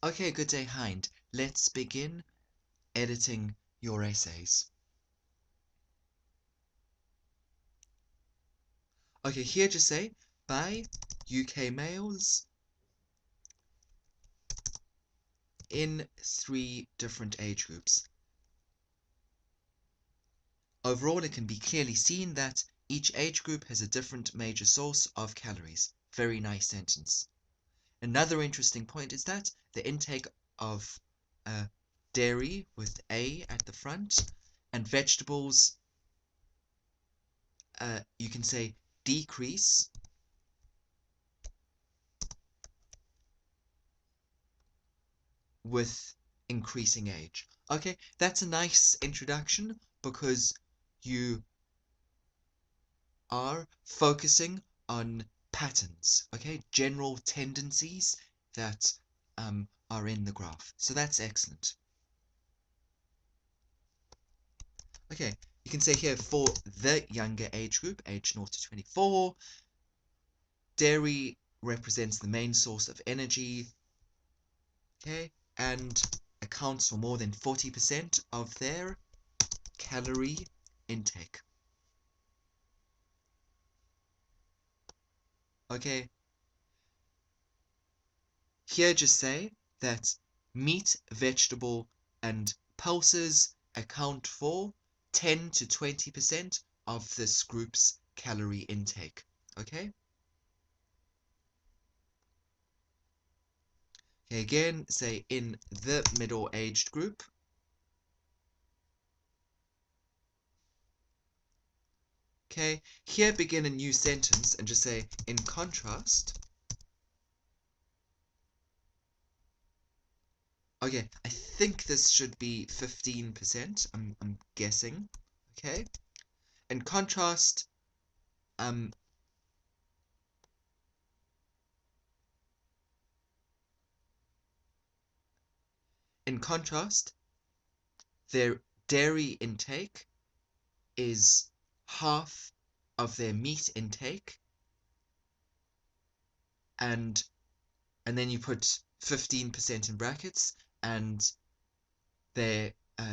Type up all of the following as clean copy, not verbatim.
Okay, good day, Hind. Let's begin editing your essays. Okay, here just say, by UK males in 3 different age groups. Overall, it can be clearly seen that each age group has a different major source of calories. Very nice sentence. Another interesting point is that the intake of dairy with A at the front and vegetables, you can say decrease with increasing age. Okay, that's a nice introduction because you are focusing on patterns, okay, general tendencies that are in the graph. So that's excellent. Okay, you can say here for the younger age group, age 0 to 24, dairy represents the main source of energy, okay, and accounts for more than 40% of their calorie intake. Okay, here just say that meat, vegetable, and pulses account for 10 to 20% of this group's calorie intake. Okay? Okay, again, say in the middle-aged group. Okay, here begin a new sentence and just say, in contrast. Okay, I think this should be 15%. I'm guessing. Okay. In contrast, um, their dairy intake is half of their meat intake, and then you put 15% in brackets, and their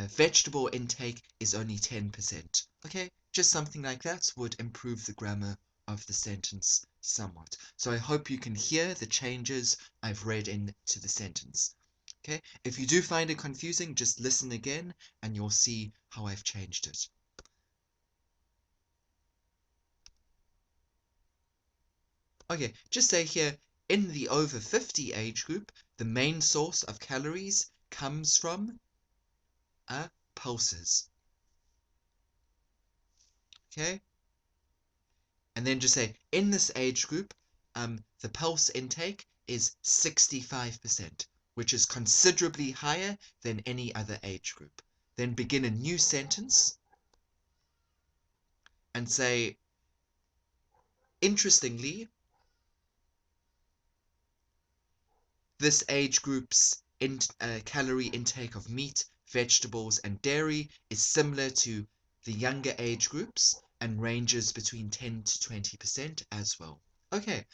vegetable intake is only 10%. Okay, just something like that would improve the grammar of the sentence somewhat. So I hope you can hear the changes I've read into the sentence. Okay, if you do find it confusing, just listen again and you'll see how I've changed it. Okay, just say here, in the over 50 age group, the main source of calories comes from pulses. Okay, and then just say, in this age group, the pulse intake is 65%, which is considerably higher than any other age group. Then begin a new sentence and say, interestingly, this age group's calorie intake of meat, vegetables, and dairy is similar to the younger age groups and ranges between 10 to 20% as well. Okay,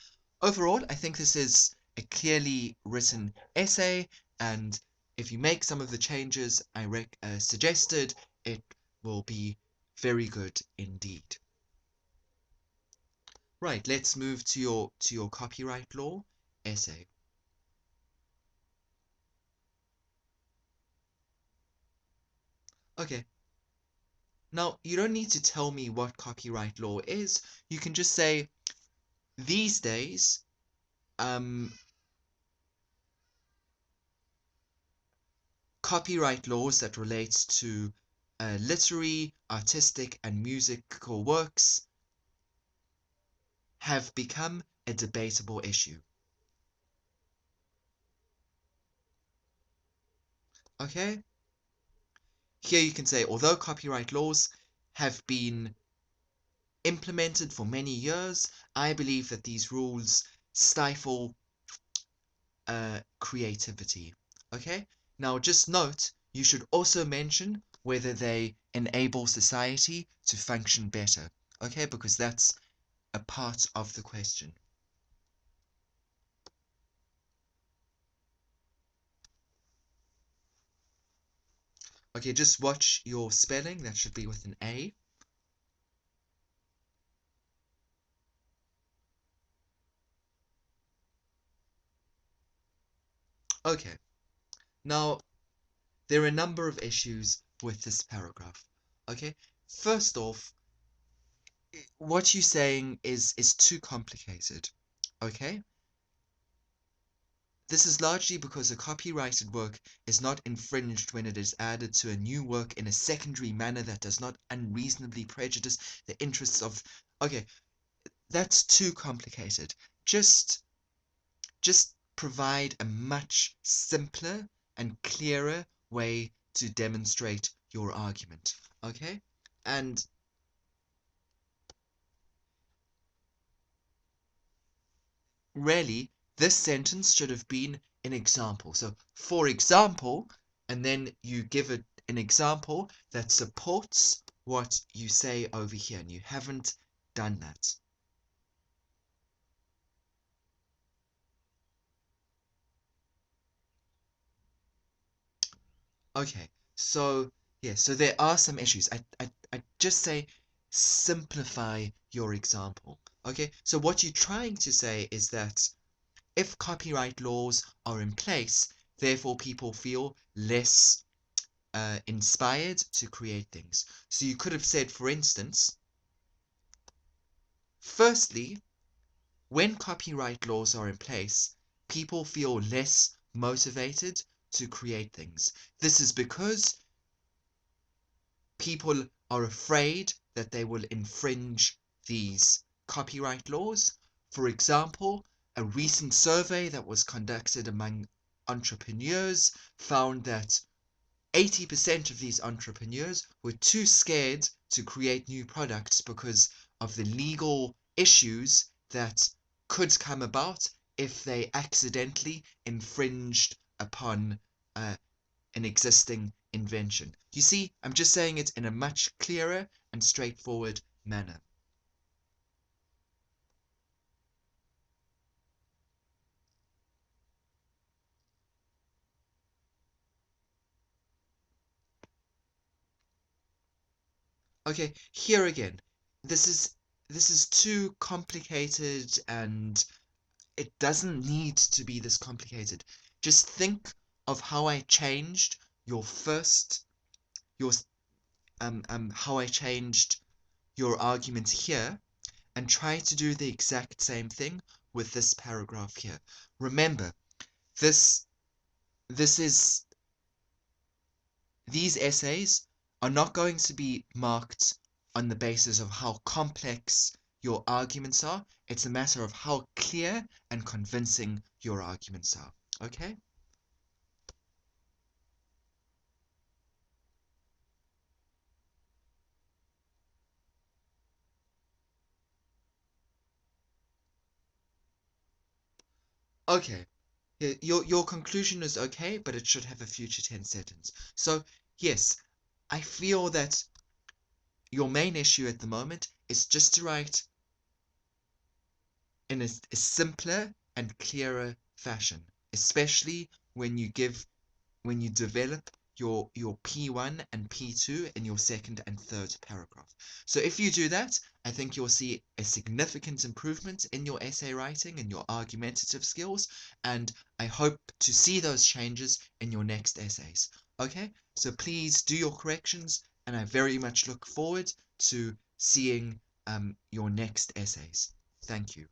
overall, I think this is a clearly written essay, and if you make some of the changes I suggested, it will be very good indeed. Right, let's move to your copyright law essay. Okay, now you don't need to tell me what copyright law is. You can just say, these days, copyright laws that relates to literary, artistic, and musical works have become a debatable issue. Okay? Here you can say, although copyright laws have been implemented for many years, I believe that these rules stifle creativity. Okay? Now just note, you should also mention whether they enable society to function better. Okay? Because that's a part of the question. Okay, just watch your spelling. That should be with an A. Okay, now there are a number of issues with this paragraph. Okay, first off, what you're saying is too complicated. Okay, this is largely because a copyrighted work is not infringed when it is added to a new work in a secondary manner that does not unreasonably prejudice the interests of. Okay, that's too complicated. Just provide a much simpler and clearer way to demonstrate your argument. Okay? And really, this sentence should have been an example. So, for example, and then you give it an example that supports what you say over here, and you haven't done that. Okay, so yeah, so there are some issues. I just say simplify your example. Okay, so what you're trying to say is that if copyright laws are in place, therefore people feel less inspired to create things. So you could have said, for instance, firstly, when copyright laws are in place, people feel less motivated to create things. This is because people are afraid that they will infringe these copyright laws. For example, a recent survey that was conducted among entrepreneurs found that 80% of these entrepreneurs were too scared to create new products because of the legal issues that could come about if they accidentally infringed upon uh, an existing invention. You see, I'm just saying it in a much clearer and straightforward manner. Okay, here again. This is this is too complicated and it doesn't need to be this complicated. Just think of how I changed your first your how I changed your argument here and try to do the exact same thing with this paragraph here. Remember, this this is these essays are not going to be marked on the basis of how complex your arguments are. It's a matter of how clear and convincing your arguments are. Okay? Okay. Yeah, your conclusion is okay, but it should have a future tense sentence. So, yes, I feel that your main issue at the moment is just to write in a simpler and clearer fashion, especially when you develop your P1 and P2 in your second and third paragraph. So if you do that, I think you'll see a significant improvement in your essay writing and your argumentative skills, and I hope to see those changes in your next essays. Okay, so please do your corrections, and I very much look forward to seeing your next essays. Thank you.